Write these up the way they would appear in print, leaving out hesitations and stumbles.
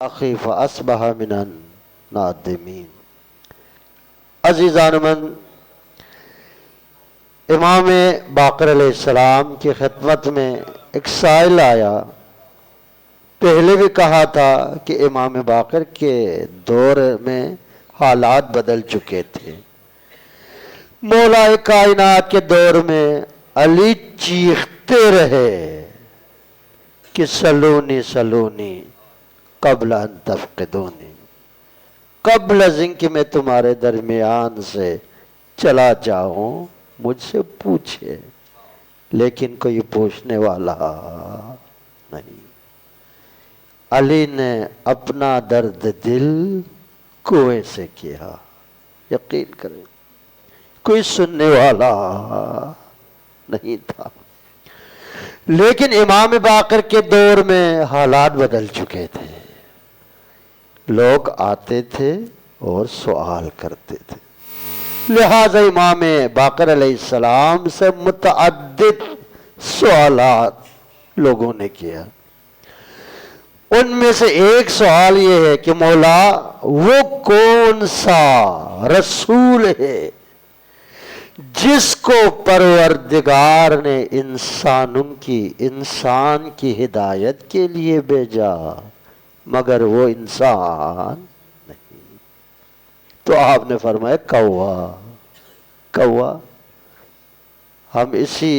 اخی فاصبح من النادمین۔ عزیزان من، امام باقر علیہ السلام کی خدمت میں ایک سائل آیا۔ پہلے بھی کہا تھا کہ امام باقر کے دور میں حالات بدل چکے تھے۔ مولا کائنات کے دور میں علی چیختے رہے کہ سلونی سلونی قبل ان تفقدونی، قبل از ان کہ میں تمہارے درمیان سے چلا جاؤں مجھ سے پوچھے، لیکن کوئی پوچھنے والا نہیں۔ علی نے اپنا درد دل کنویں سے کیا، یقین کریں کوئی سننے والا نہیں تھا۔ لیکن امام باقر کے دور میں حالات بدل چکے تھے۔ لوگ آتے تھے اور سوال کرتے تھے، لہذا امام باقر علیہ السلام سے متعدد سوالات لوگوں نے کیا۔ ان میں سے ایک سوال یہ ہے کہ مولا وہ کون سا رسول ہے جس کو پروردگار نے انسان کی ہدایت کے لیے بھیجا مگر وہ انسان نہیں؟ تو آپ نے فرمایا کوا۔ ہم اسی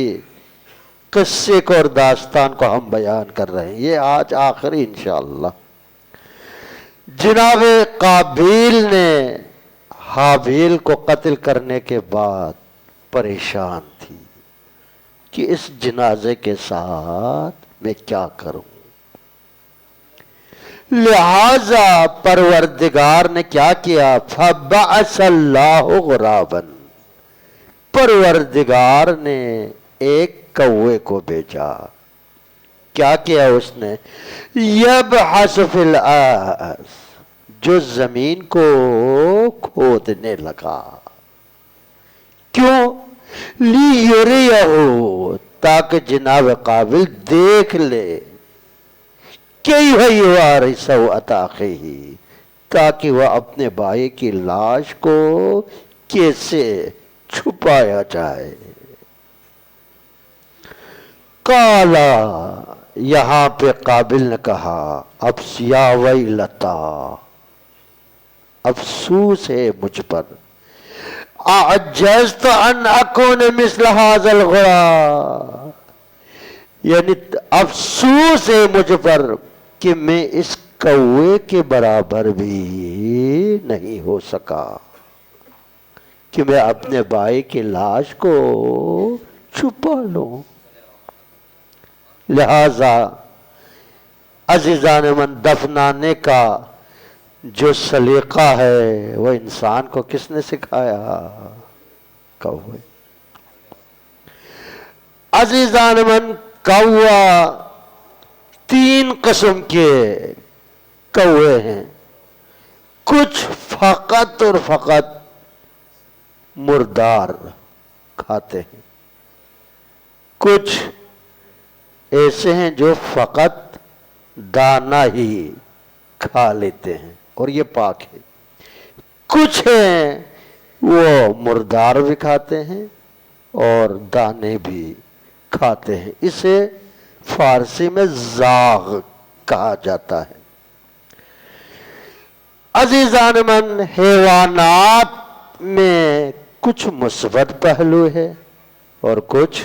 قصے کو اور داستان کو ہم بیان کر رہے ہیں، یہ آج آخری انشاءاللہ۔ جناب قابیل نے حابیل کو قتل کرنے کے بعد پریشان تھی کہ اس جنازے کے ساتھ میں کیا کروں، لہذا پروردگار نے کیا کیا؟ فَبَعَثَ اللَّهُ غُرَابًا، پروردگار نے ایک کوے کو بھیجا۔ کیا کیا اس نے؟ يَبْحَثُ فِي الْأَرْضِ، جو زمین کو کھودنے لگا۔ کیوں؟ لِيُرِيَهُ، تاکہ جناب قابل دیکھ لے، کیف یواری سوءۃ اخیہ، تاکہ وہ اپنے بھائی کی لاش کو کیسے چھپایا جائے۔ قالا، یہاں پہ قابل نے کہا یا ویلتا، افسوس ہے مجھ پر، اعجزت ان اکون مثل ھذا الغراب، یعنی افسوس ہے مجھ پر کہ میں اس کوے کے برابر بھی نہیں ہو سکا کہ میں اپنے بھائی کی لاش کو چھپا لوں۔ لہذا عزیزان من، دفنانے کا جو سلیقہ ہے وہ انسان کو کس نے سکھایا؟ کوے۔ عزیزان من، کوا تین قسم کے کوے ہیں۔ کچھ فقط اور فقط مردار کھاتے ہیں، کچھ ایسے ہیں جو فقط دانہ ہی کھا لیتے ہیں اور یہ پاک ہے، کچھ ہیں وہ مردار بھی کھاتے ہیں اور دانے بھی کھاتے ہیں۔ اسے فارسی میں زاغ کہا جاتا ہے۔ عزیزان من، حیوانات میں کچھ مثبت پہلو ہے اور کچھ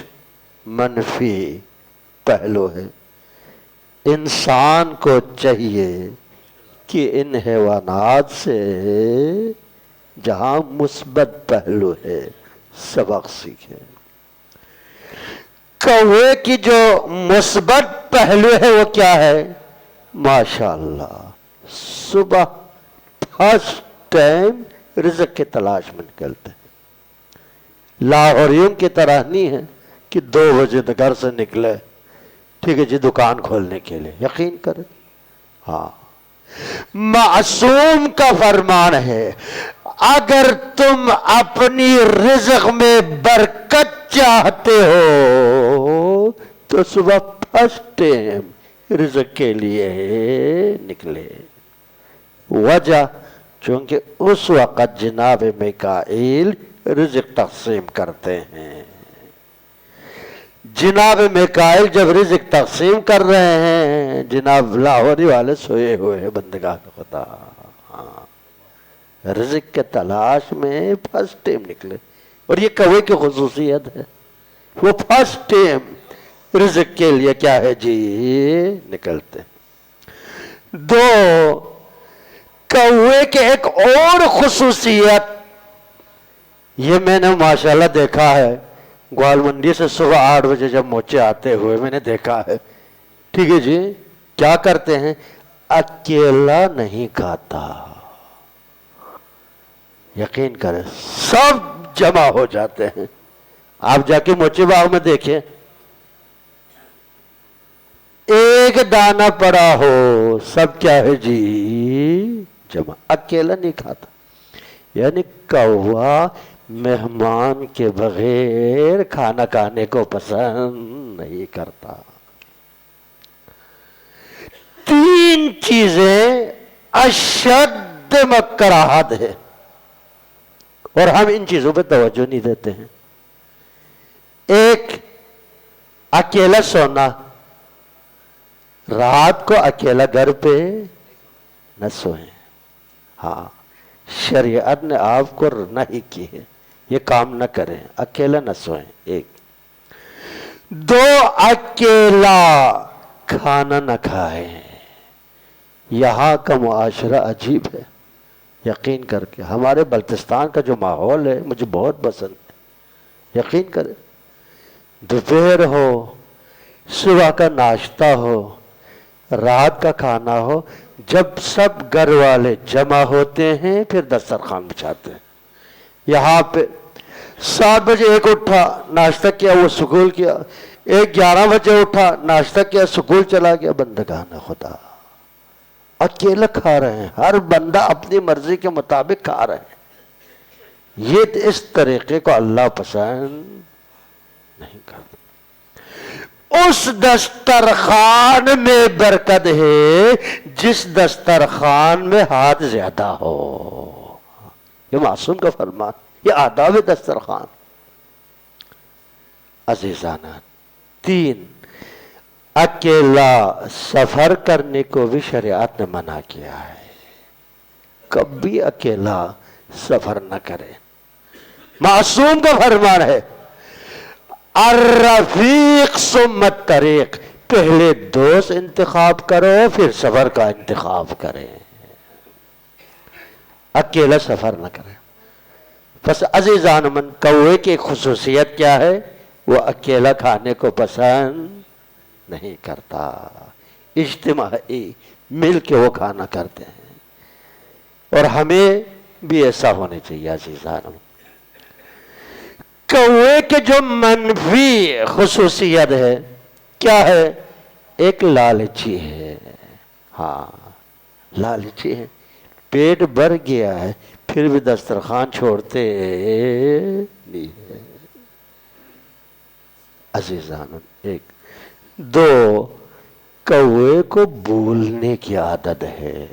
منفی پہلو ہے۔ انسان کو چاہیے کہ ان حیوانات سے جہاں مثبت پہلو ہے سبق سیکھیں۔ کوے کی جو مثبت پہلو ہے وہ کیا ہے؟ ماشاءاللہ صبح فرسٹ ٹائم رزق کی تلاش میں نکلتے ہیں۔ لاہوریوں کی طرح نہیں ہے کہ 2 بجے گھر سے نکلے، ٹھیک ہے جی، دکان کھولنے کے لیے، یقین کریں۔ ہاں، معصوم کا فرمان ہے اگر تم اپنی رزق میں برکت چاہتے ہو تو صبح فرسٹ ٹائم رزق کے لیے نکلے۔ وجہ چونکہ اس وقت جناب میکائیل رزق تقسیم کرتے ہیں. جناب میکائیل جب رزق تقسیم کر رہے ہیں، جناب لاہوری والے سوئے ہوئے ہیں بندگان خدا، رزق کے تلاش میں فرسٹ ٹائم نکلے. اور یہ کوے کی خصوصیت ہے، وہ فرسٹ ٹائم رزق کے لیے کیا ہے جی نکلتے. دو، کوے کے ایک اور خصوصیت یہ میں نے ماشاءاللہ دیکھا ہے، گوال منڈی سے صبح 8 بجے جب موچے آتے ہوئے میں نے دیکھا ہے. ٹھیک ہے جی، کیا کرتے ہیں؟ اکیلا نہیں کھاتا. یقین کریں سب جمع ہو جاتے ہیں. آپ جا کے موچے باغ میں دیکھیں، ایک دانہ پڑا ہو سب کیا ہے جی جمع. اکیلا نہیں کھاتا. یعنی کوا مہمان کے بغیر کھانا کھانے کو پسند نہیں کرتا. 3 چیزیں اشد مکراہت ہے اور ہم ان چیزوں پہ توجہ نہیں دیتے ہیں. ایک، اکیلا سونا. رات کو اکیلا گھر پہ نہ سوئیں. ہاں، شریعت نے آپ کو نہیں کی ہے یہ کام نہ کریں، اکیلا نہ سوئیں. ایک. 2، اکیلا کھانا نہ کھائیں. یہاں کا معاشرہ عجیب ہے. یقین کر کے ہمارے بلتستان کا جو ماحول ہے مجھے بہت پسند ہے. یقین کریں، دوپہر ہو، صبح کا ناشتہ ہو، رات کا کھانا ہو، جب سب گھر والے جمع ہوتے ہیں پھر دسترخوان بچھاتے ہیں. یہاں پہ 7 بجے ایک اٹھا ناشتہ کیا، وہ سکول کیا. ایک 11 بجے اٹھا ناشتہ کیا، سکول چلا گیا. بندگان خدا اکیلا کھا رہے ہیں، ہر بندہ اپنی مرضی کے مطابق کھا رہے ہیں. یہ اس طریقے کو اللہ پسند نہیں کرتا. اس دسترخوان میں برکت ہے جس دسترخوان میں ہاتھ زیادہ ہو. یہ معصوم کا فرمان، یہ آداب دسترخوان. عزیزانہ، 3، اکیلا سفر کرنے کو بھی شریعت نے منع کیا ہے. کبھی اکیلا سفر نہ کرے. معصوم کا فرمان ہے، الرفیق ثم الطریق. پہلے دوست انتخاب کرو پھر سفر کا انتخاب کریں، اکیلا سفر نہ کریں. بس عزیزان من، کوے کی خصوصیت کیا ہے؟ وہ اکیلا کھانے کو پسند نہیں کرتا. اجتماعی مل کے وہ کھانا کرتے ہیں، اور ہمیں بھی ایسا ہونے چاہیے. عزیزان من، کوے کے جو منفی خصوصیت ہے کیا ہے؟ ایک لالچی ہے. ہاں، لالچی ہے. پیٹ بھر گیا ہے پھر بھی دسترخوان چھوڑتے نہیں ہے. عزیزان، 1. 2، کوے کو بھولنے کی عادت ہے،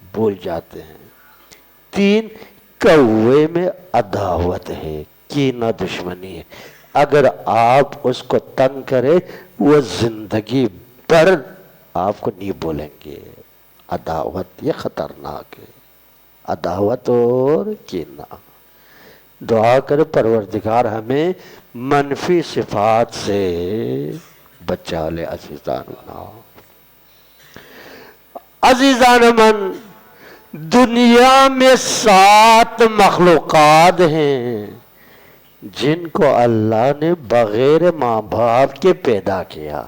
بھول جاتے ہیں. 3، کوے میں عداوت ہے، کینہ دشمنی ہے. اگر آپ اس کو تنگ کرے وہ زندگی بھر آپ کو نہیں بولیں گے. عداوت یہ خطرناک ہے، عداوت اور کینہ. دعا کرے پروردگار ہمیں منفی صفات سے بچا لے. عزیزان من، دنیا میں 7 مخلوقات ہیں جن کو اللہ نے بغیر ماں باپ کے پیدا کیا.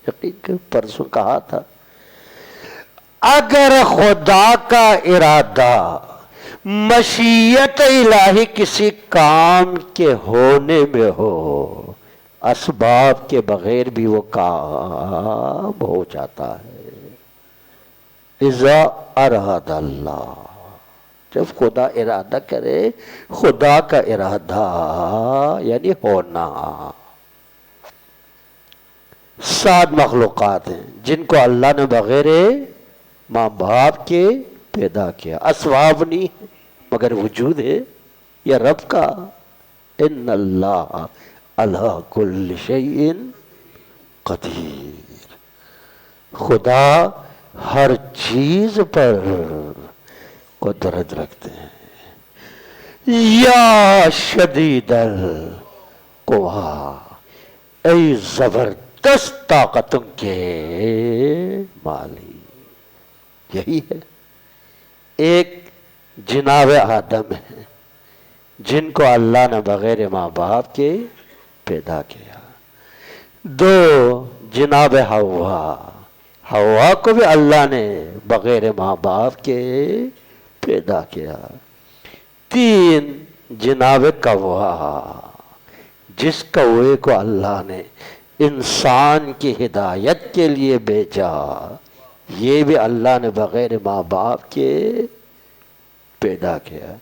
یقین پرسوں کہا تھا، اگر خدا کا ارادہ، مشیت الہی کسی کام کے ہونے میں ہو، اسباب کے بغیر بھی وہ کام ہو جاتا ہے. اذا اراد اللہ، جب خدا ارادہ کرے، خدا کا ارادہ یعنی ہونا. 7 مخلوقات ہیں جن کو اللہ نے بغیر ماں باپ کے پیدا کیا. اسباب نہیں ہے مگر وجود ہے یا رب کا. ان اللہ علی کل شیء قدیر. خدا ہر چیز پر قدرت رکھتے ہیں. یا شدید القوا، ای زبردست طاقتوں کے مالی. یہی ہے. ایک جناب آدم ہے جن کو اللہ نے بغیر ماں باپ کے پیدا کیا. دو جناب حوا کو بھی اللہ نے بغیر ماں باپ کے پیدا کیا. تین جناب کوا، جس کوے کو اللہ نے انسان کی ہدایت کے لیے بھیجا، یہ بھی اللہ نے بغیر ماں باپ کے پیدا کیا.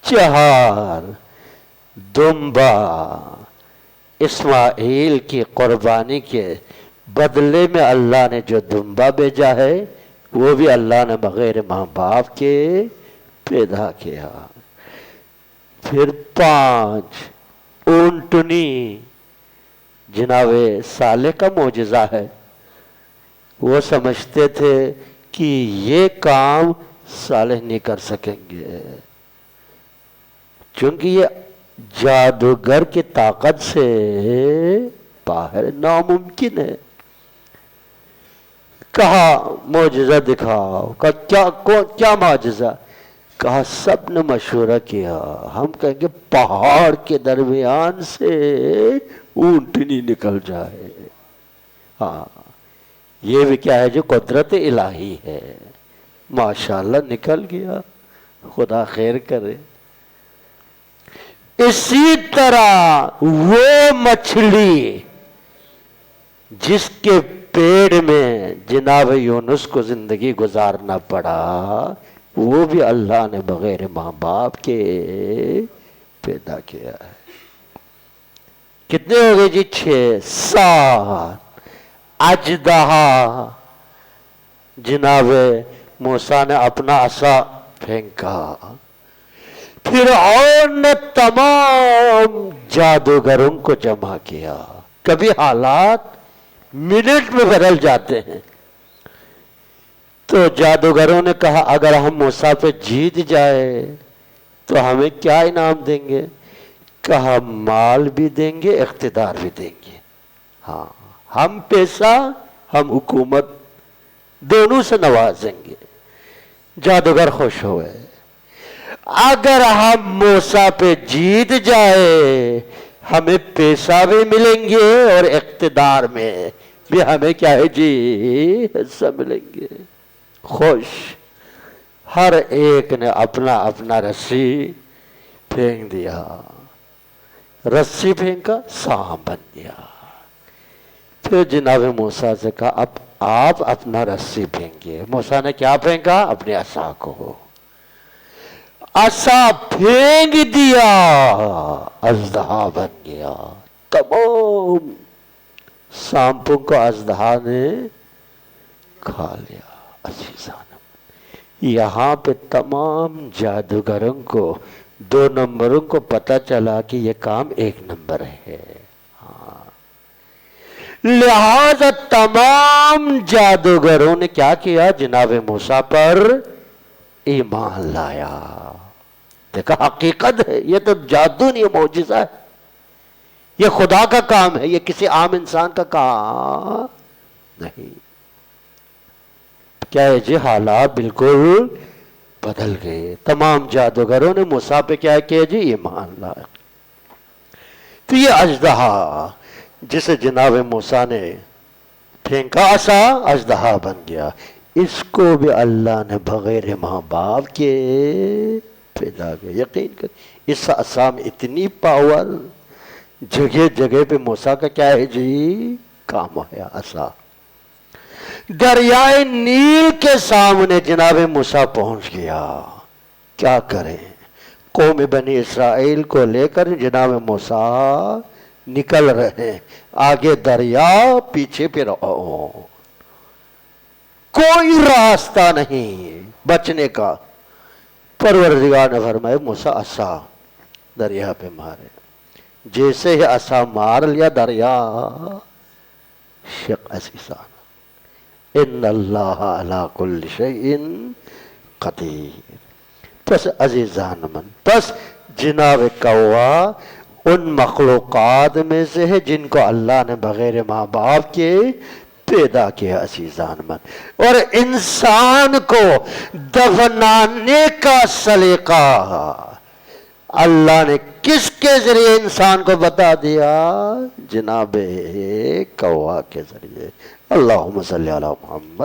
چار دمبا، اسماعیل کی قربانی کے بدلے میں اللہ نے جو دمبا بھیجا ہے وہ بھی اللہ نے بغیر ماں باپ کے پیدا کیا. پھر پانچ اونٹنی، جناب صالح کا معجزہ ہے. وہ سمجھتے تھے کہ یہ کام صالح نہیں کر سکیں گے چونکہ یہ جادوگر کی طاقت سے باہر، ناممکن ہے. کہا معجزہ دکھاؤ. کہا کیا معجزہ؟ کہا سب نے مشورہ کیا، ہم کہیں گے پہاڑ کے درمیان سے اونٹنی نکل جائے. ہاں یہ بھی کیا ہے؟ جو قدرت الہی ہے. ماشاءاللہ نکل گیا، خدا خیر کرے. اسی طرح وہ مچھلی جس کے پیڑ میں جناب یونس کو زندگی گزارنا پڑا، وہ بھی اللہ نے بغیر ماں باپ کے پیدا کیا ہے. کتنے ہو گئے جی؟ 6. 7 اژدہا، جناب موسیٰ نے اپنا عصا پھینکا، فرعون نے تمام جادوگروں کو جمع کیا. کبھی حالات منٹ میں بدل جاتے ہیں. تو جادوگروں نے کہا اگر ہم موسیٰ پہ جیت جائے تو ہمیں کیا انعام دیں گے؟ کہا مال بھی دیں گے، اقتدار بھی دیں گے. ہاں ہم پیسہ، ہم حکومت دونوں سے نوازیں گے. جادوگر خوش ہوئے. اگر ہم موسیٰ پہ جیت جائے ہمیں پیسہ بھی ملیں گے اور اقتدار میں بھی ہمیں کیا ہے جی؟ حصہ ملیں گے. خوش. ہر ایک نے اپنا اپنا رسی پھینک دیا. رسی پھینکا، سانپ بن گیا. پھر جناب موسیٰ سے کہا اب آپ اپنا رسی پھینکیے. موسیٰ نے کیا پھینکا؟ اپنے عصا کو. عصا پھینک دیا، اژدہا بن گیا. تمام سانپوں کو اژدہا نے کھا لیا. عزیزان، یہاں پہ تمام جادوگروں کو 2 نمبروں کو پتہ چلا کہ یہ کام 1 نمبر ہے. لہذا تمام جادوگروں نے کیا کیا؟ جناب موسیٰ پر ایمان لایا. دیکھا حقیقت ہے، یہ تو جادو نہیں، معجزہ ہے. یہ خدا کا کام ہے، یہ کسی عام انسان کا کام نہیں. کیا ہے جی؟ حالات بالکل بدل گئے. تمام جادوگروں نے موسیٰ پہ کیا کیا جی؟ ایمان لایا. تو یہ اژدہا جسے جناب موسیٰ نے پھینکا عصا، اژدہا بن گیا. اس کو بھی اللہ نے بغیر ماں باپ کے پیدا کیا. یقین کر اس عصا میں اتنی پاور، جگہ جگہ پہ موسیٰ کا کیا ہے جی؟ کام ہے. عصا دریائے نیل کے سامنے جناب موسیٰ پہنچ گیا. کیا کریں؟ قوم بنی اسرائیل کو لے کر جناب موسیٰ نکل رہے ہیں. آگے دریا، پیچھے فرعون. کوئی راستہ نہیں بچنے کا۔ پروردگار نے فرمایا موسیٰ عصا دریا پہ مارے، جیسے ہی عصا مار لیا دریا شق عزیزان، ان اللہ علی کل شیء قدیر۔ پس عزیزان من، پس جناب کوا ان مخلوقات میں سے ہے جن کو اللہ نے بغیر ماں باپ کے پیدا کیا عزیزان من، اور انسان کو دفنانے کا سلیقہ اللہ نے کس کے ذریعے انسان کو بتا دیا؟ جناب کوا کے ذریعے۔ اللہم صلی علی محمد۔